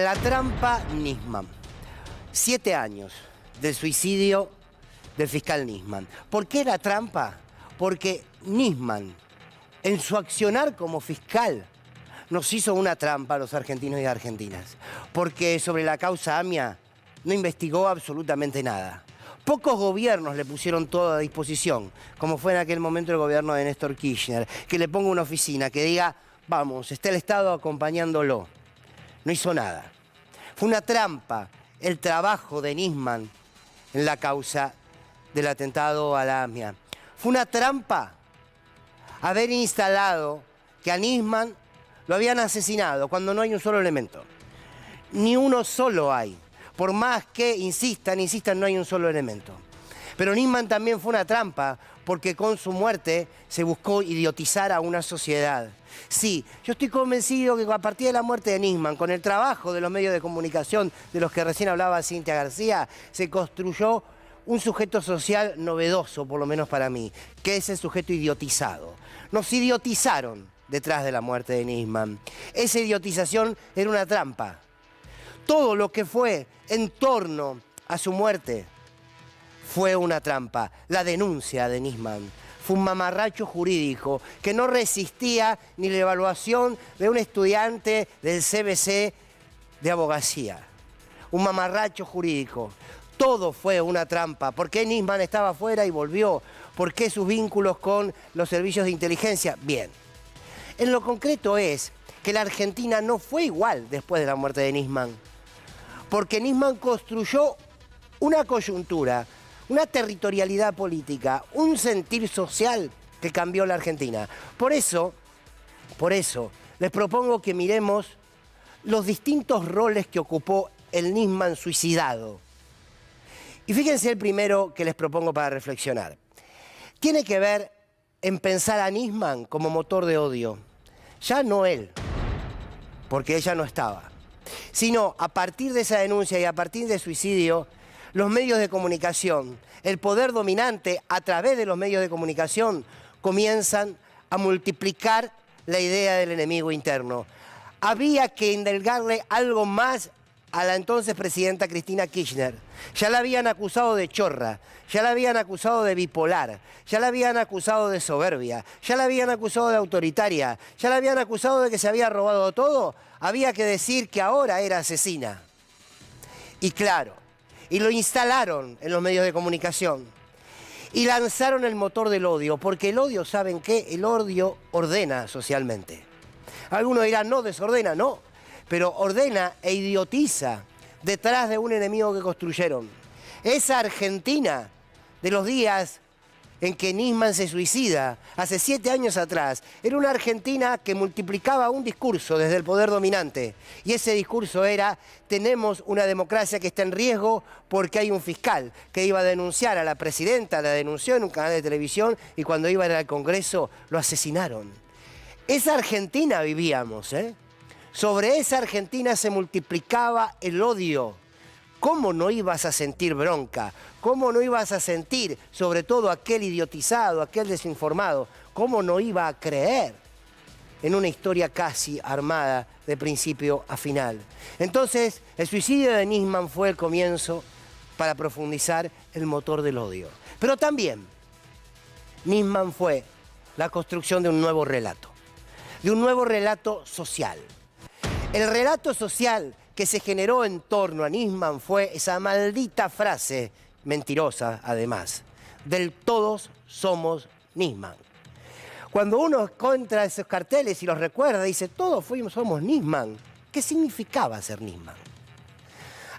La trampa Nisman. 7 años del suicidio del fiscal Nisman. ¿Por qué la trampa? Porque Nisman, en su accionar como fiscal, nos hizo una trampa a los argentinos y argentinas. Porque sobre la causa AMIA no investigó absolutamente nada. Pocos gobiernos le pusieron todo a disposición, como fue en aquel momento el gobierno de Néstor Kirchner, que le ponga una oficina, que diga, vamos, está el Estado acompañándolo. No hizo nada. Fue una trampa el trabajo de Nisman en la causa del atentado a la AMIA. Fue una trampa haber instalado que a Nisman lo habían asesinado cuando no hay un solo elemento. Ni uno solo hay. Por más que insistan, no hay un solo elemento. Pero Nisman también fue una trampa porque con su muerte se buscó idiotizar a una sociedad. Sí, yo estoy convencido que a partir de la muerte de Nisman, con el trabajo de los medios de comunicación de los que recién hablaba Cintia García, se construyó un sujeto social novedoso, por lo menos para mí, que es el sujeto idiotizado. Nos idiotizaron detrás de la muerte de Nisman. Esa idiotización era una trampa. Todo lo que fue en torno a su muerte fue una trampa. La denuncia de Nisman fue un mamarracho jurídico que no resistía ni la evaluación de un estudiante del CBC de abogacía. Un mamarracho jurídico. Todo fue una trampa. ¿Por qué Nisman estaba afuera y volvió? ¿Por qué sus vínculos con los servicios de inteligencia? Bien. En lo concreto es que la Argentina no fue igual después de la muerte de Nisman. Porque Nisman construyó una coyuntura, una territorialidad política, un sentir social que cambió la Argentina. Por eso, les propongo que miremos los distintos roles que ocupó el Nisman suicidado. Y fíjense el primero que les propongo para reflexionar. Tiene que ver en pensar a Nisman como motor de odio. Ya no él, porque ella no estaba. Sino a partir de esa denuncia y a partir del suicidio, los medios de comunicación, el poder dominante a través de los medios de comunicación, comienzan a multiplicar la idea del enemigo interno. Había que indulgarle algo más a la entonces presidenta Cristina Kirchner. Ya la habían acusado de chorra, ya la habían acusado de bipolar, ya la habían acusado de soberbia, ya la habían acusado de autoritaria, ya la habían acusado de que se había robado todo. Había que decir que ahora era asesina. Y claro, y lo instalaron en los medios de comunicación. Y lanzaron el motor del odio, porque el odio, ¿saben qué? El odio ordena socialmente. Algunos dirán, no, desordena, no. Pero ordena e idiotiza detrás de un enemigo que construyeron. Esa Argentina de los días en que Nisman se suicida, hace 7 años atrás, era una Argentina que multiplicaba un discurso desde el poder dominante. Y ese discurso era, tenemos una democracia que está en riesgo porque hay un fiscal que iba a denunciar a la presidenta, la denunció en un canal de televisión y cuando iba al Congreso lo asesinaron. Esa Argentina vivíamos, ¿eh? Sobre esa Argentina se multiplicaba el odio. ¿Cómo no ibas a sentir bronca? ¿Cómo no ibas a sentir, sobre todo aquel idiotizado, aquel desinformado? ¿Cómo no iba a creer en una historia casi armada de principio a final? Entonces, el suicidio de Nisman fue el comienzo para profundizar el motor del odio. Pero también, Nisman fue la construcción de un nuevo relato social. El relato social que se generó en torno a Nisman fue esa maldita frase, mentirosa además, del todos somos Nisman. Cuando uno encuentra esos carteles y los recuerda, dice, todos somos Nisman. ¿Qué significaba ser Nisman?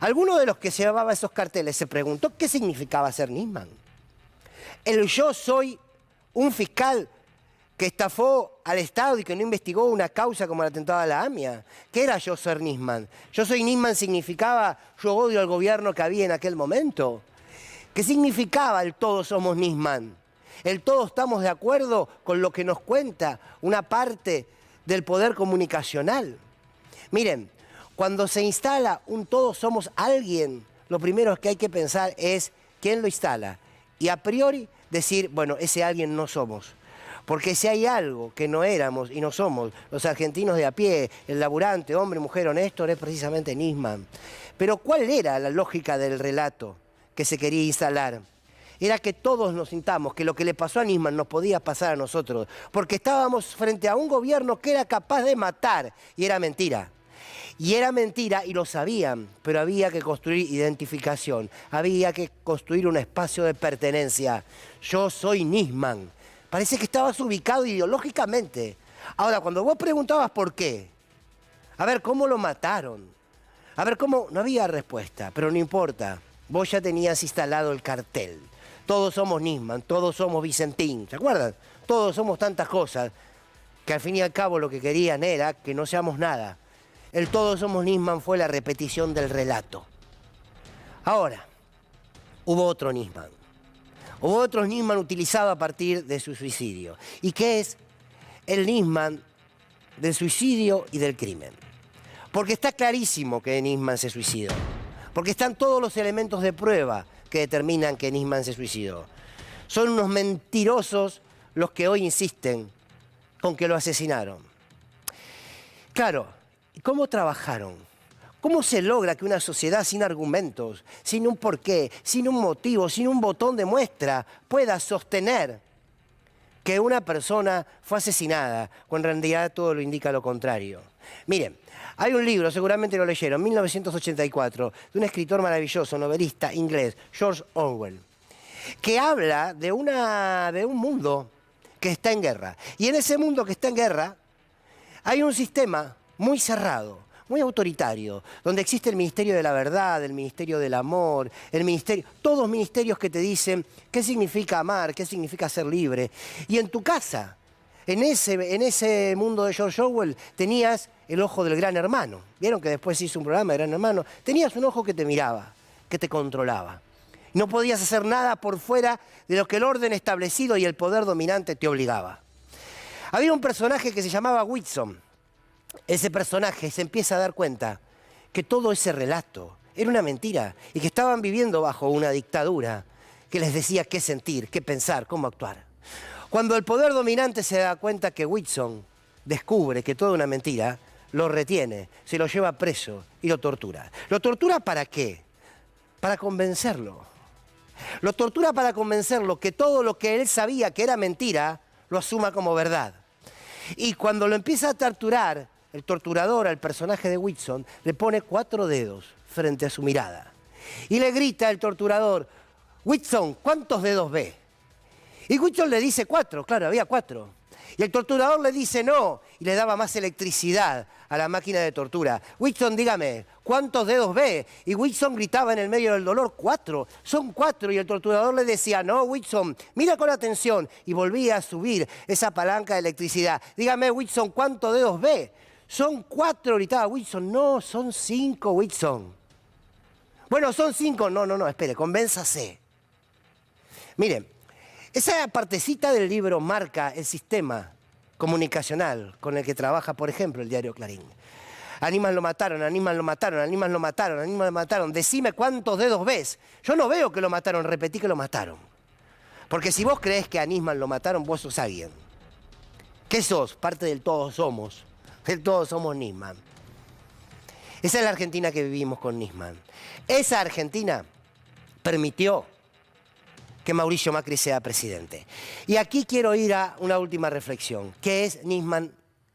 Alguno de los que llevaba esos carteles se preguntó qué significaba ser Nisman. El yo soy un fiscal que estafó al Estado y que no investigó una causa como el atentado a la AMIA. ¿Qué era yo ser Nisman? Yo soy Nisman significaba yo odio al gobierno que había en aquel momento. ¿Qué significaba el todos somos Nisman? El todos estamos de acuerdo con lo que nos cuenta una parte del poder comunicacional. Miren, cuando se instala un todos somos alguien, lo primero que hay que pensar es quién lo instala. Y a priori decir, bueno, ese alguien no somos. Porque si hay algo que no éramos y no somos los argentinos de a pie, el laburante, hombre, mujer honesto, es precisamente Nisman. Pero ¿cuál era la lógica del relato que se quería instalar? Era que todos nos sintamos que lo que le pasó a Nisman nos podía pasar a nosotros, porque estábamos frente a un gobierno que era capaz de matar, y era mentira. Y era mentira y lo sabían, pero había que construir identificación, había que construir un espacio de pertenencia. Yo soy Nisman. Parece que estabas ubicado ideológicamente. Ahora, cuando vos preguntabas por qué, a ver, ¿cómo lo mataron? A ver, ¿cómo? No había respuesta, pero no importa. Vos ya tenías instalado el cartel. Todos somos Nisman, todos somos Vicentín, ¿se acuerdan? Todos somos tantas cosas que al fin y al cabo lo que querían era que no seamos nada. El todos somos Nisman fue la repetición del relato. Ahora, hubo otro Nisman. Hubo otro Nisman utilizado a partir de su suicidio. ¿Y qué es? El Nisman del suicidio y del crimen. Porque está clarísimo que Nisman se suicidó. Porque están todos los elementos de prueba que determinan que Nisman se suicidó. Son unos mentirosos los que hoy insisten con que lo asesinaron. Claro, ¿cómo trabajaron? ¿Cómo se logra que una sociedad sin argumentos, sin un porqué, sin un motivo, sin un botón de muestra, pueda sostener que una persona fue asesinada, cuando en realidad todo lo indica lo contrario? Miren, hay un libro, seguramente lo leyeron, 1984, de un escritor maravilloso, novelista inglés, George Orwell, que habla de un mundo que está en guerra. Y en ese mundo que está en guerra hay un sistema muy cerrado, muy autoritario, donde existe el Ministerio de la Verdad, el Ministerio del Amor, todos ministerios que te dicen qué significa amar, qué significa ser libre. Y en tu casa, en ese mundo de George Orwell, tenías el ojo del Gran Hermano. ¿Vieron que después hizo un programa de Gran Hermano? Tenías un ojo que te miraba, que te controlaba. No podías hacer nada por fuera de lo que el orden establecido y el poder dominante te obligaba. Había un personaje que se llamaba Whitson. Ese personaje se empieza a dar cuenta que todo ese relato era una mentira y que estaban viviendo bajo una dictadura que les decía qué sentir, qué pensar, cómo actuar. Cuando el poder dominante se da cuenta que Whitson descubre que todo es una mentira, lo retiene, se lo lleva preso y lo tortura. ¿Lo tortura para qué? Para convencerlo. Lo tortura para convencerlo que todo lo que él sabía que era mentira, lo asuma como verdad. Y cuando lo empieza a torturar, el torturador al personaje de Whitson le pone 4 dedos frente a su mirada. Y le grita al torturador: Whitson, ¿cuántos dedos ve? Y Whitson le dice 4, claro, había 4. Y el torturador le dice no, y le daba más electricidad a la máquina de tortura. Whitson, dígame, ¿cuántos dedos ve? Y Whitson gritaba en el medio del dolor: 4, son 4. Y el torturador le decía: no, Whitson, mira con atención. Y volvía a subir esa palanca de electricidad. Dígame, Whitson, ¿cuántos dedos ve? Son 4, gritaba Whitson. No, son 5, Whitson. Bueno, son 5. No, espere, convénzase. Miren, esa partecita del libro marca el sistema comunicacional con el que trabaja, por ejemplo, el diario Clarín. A Nisman lo mataron, a Nisman lo mataron, a Nisman lo mataron, a Nisman lo mataron. Decime cuántos dedos ves. Yo no veo que lo mataron, repetí que lo mataron. Porque si vos creés que a Nisman lo mataron, vos sos alguien. ¿Qué sos? Parte del todos somos. Del todos somos Nisman. Esa es la Argentina que vivimos con Nisman. Esa Argentina permitió que Mauricio Macri sea presidente. Y aquí quiero ir a una última reflexión, que es Nisman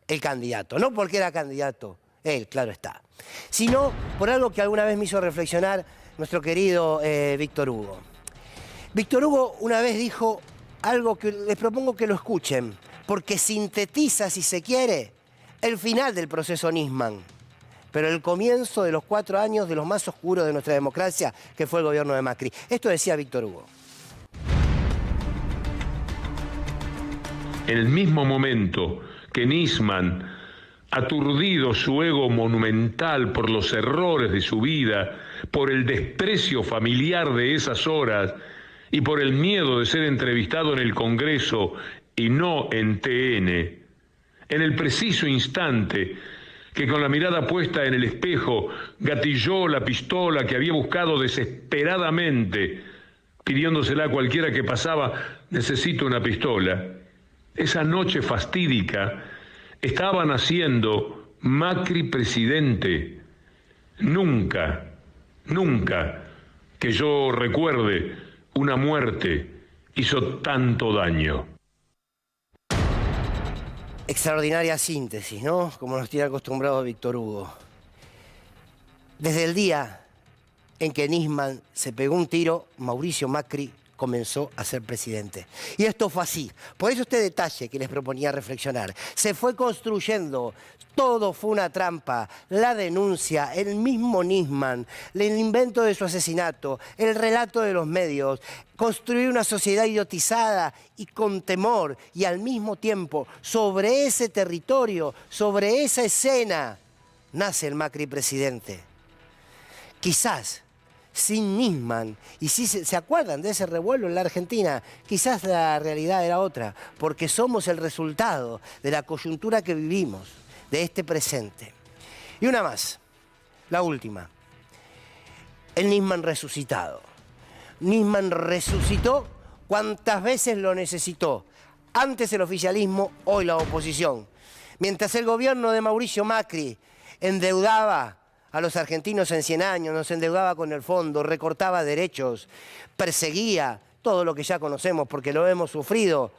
el candidato. No porque era candidato él, claro está, sino por algo que alguna vez me hizo reflexionar nuestro querido Víctor Hugo. Víctor Hugo una vez dijo algo que les propongo que lo escuchen, porque sintetiza, si se quiere, el final del proceso Nisman, pero el comienzo de los 4 años de los más oscuros de nuestra democracia, que fue el gobierno de Macri. Esto decía Víctor Hugo. En el mismo momento que Nisman, aturdido su ego monumental por los errores de su vida, por el desprecio familiar de esas horas y por el miedo de ser entrevistado en el Congreso y no en TN, en el preciso instante que con la mirada puesta en el espejo gatilló la pistola que había buscado desesperadamente, pidiéndosela a cualquiera que pasaba: necesito una pistola. esa noche fatídica, estaba naciendo Macri presidente. Nunca, nunca, que yo recuerde, una muerte hizo tanto daño. Extraordinaria síntesis, ¿no? Como nos tiene acostumbrado Víctor Hugo. Desde el día en que Nisman se pegó un tiro, Mauricio Macri comenzó a ser presidente. Y esto fue así. Por eso este detalle que les proponía reflexionar. Se fue construyendo, todo fue una trampa. La denuncia, el mismo Nisman, el invento de su asesinato, el relato de los medios, construir una sociedad idiotizada y con temor, y al mismo tiempo, sobre ese territorio, sobre esa escena, nace el Macri presidente. Quizás sin Nisman, y si se acuerdan de ese revuelo en la Argentina, quizás la realidad era otra, porque somos el resultado de la coyuntura que vivimos, de este presente. Y una más, la última, el Nisman resucitado. Nisman resucitó cuantas veces lo necesitó, antes el oficialismo, hoy la oposición. Mientras el gobierno de Mauricio Macri endeudaba a los argentinos en 100 años, nos endeudaba con el fondo, recortaba derechos, perseguía, todo lo que ya conocemos porque lo hemos sufrido.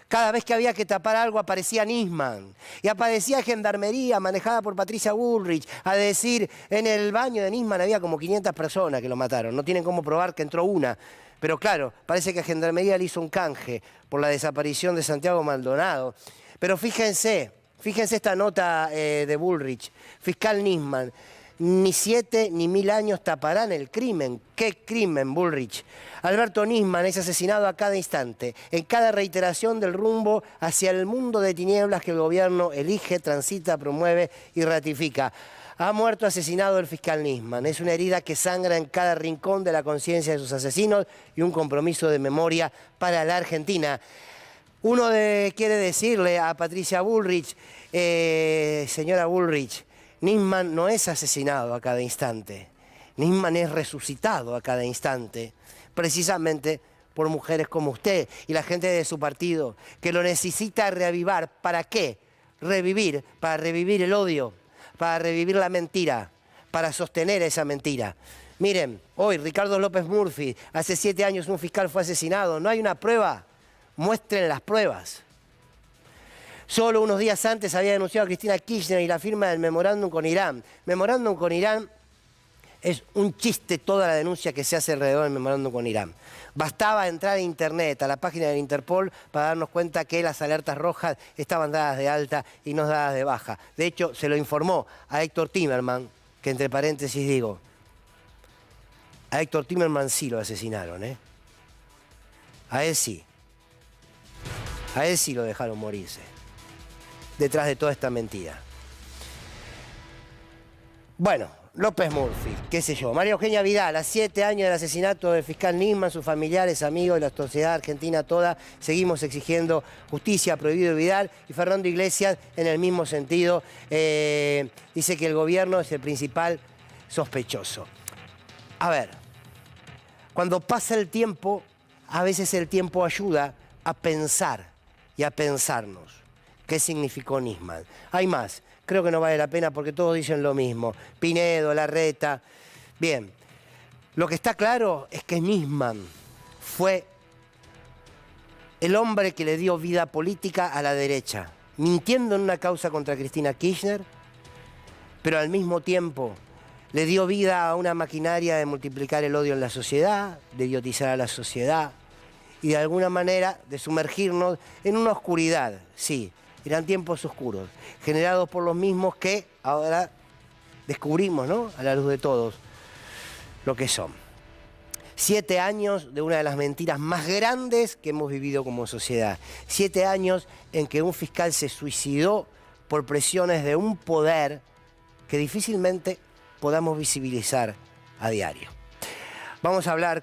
Cada vez que había que tapar algo aparecía Nisman y aparecía Gendarmería manejada por Patricia Bullrich a decir, en el baño de Nisman había como 500 personas que lo mataron, no tienen cómo probar que entró una. Pero claro, parece que a Gendarmería le hizo un canje por la desaparición de Santiago Maldonado. Pero fíjense esta nota de Bullrich, fiscal Nisman. Ni 7 ni 1000 años taparán el crimen. ¿Qué crimen, Bullrich? Alberto Nisman es asesinado a cada instante, en cada reiteración del rumbo hacia el mundo de tinieblas que el gobierno elige, transita, promueve y ratifica. Ha muerto asesinado el fiscal Nisman. Es una herida que sangra en cada rincón de la conciencia de sus asesinos y un compromiso de memoria para la Argentina. Uno quiere decirle a Patricia Bullrich, señora Bullrich, Nisman no es asesinado a cada instante. Nisman es resucitado a cada instante, precisamente por mujeres como usted y la gente de su partido, que lo necesita reavivar. ¿Para qué? Revivir, para revivir el odio, para revivir la mentira, para sostener esa mentira. Miren, hoy Ricardo López Murphy, hace 7 años un fiscal fue asesinado. ¿No hay una prueba? Muestren las pruebas. Solo unos días antes había denunciado a Cristina Kirchner y la firma del memorándum con Irán. Memorándum con Irán es un chiste toda la denuncia que se hace alrededor del memorándum con Irán. Bastaba entrar a internet, a la página del Interpol, para darnos cuenta que las alertas rojas estaban dadas de alta y no dadas de baja. De hecho, se lo informó a Héctor Timerman, que entre paréntesis digo, a Héctor Timerman sí lo asesinaron, ¿eh? A él sí. A él sí lo dejaron morirse detrás de toda esta mentira. Bueno, López Murphy, qué sé yo. María Eugenia Vidal, a 7 años del asesinato del fiscal Nisman, sus familiares, amigos y la sociedad argentina toda, seguimos exigiendo justicia, prohibido Vidal. Y Fernando Iglesias, en el mismo sentido, dice que el gobierno es el principal sospechoso. A ver, cuando pasa el tiempo, a veces el tiempo ayuda a pensar y a pensarnos. ¿Qué significó Nisman? Hay más, creo que no vale la pena porque todos dicen lo mismo. Pinedo, Larreta. Bien, lo que está claro es que Nisman fue el hombre que le dio vida política a la derecha, mintiendo en una causa contra Cristina Kirchner, pero al mismo tiempo le dio vida a una maquinaria de multiplicar el odio en la sociedad, de idiotizar a la sociedad y de alguna manera de sumergirnos en una oscuridad, sí. Eran tiempos oscuros, generados por los mismos que ahora descubrimos, ¿no?, a la luz de todos, lo que son. 7 años de una de las mentiras más grandes que hemos vivido como sociedad. 7 años en que un fiscal se suicidó por presiones de un poder que difícilmente podamos visibilizar a diario. Vamos a hablar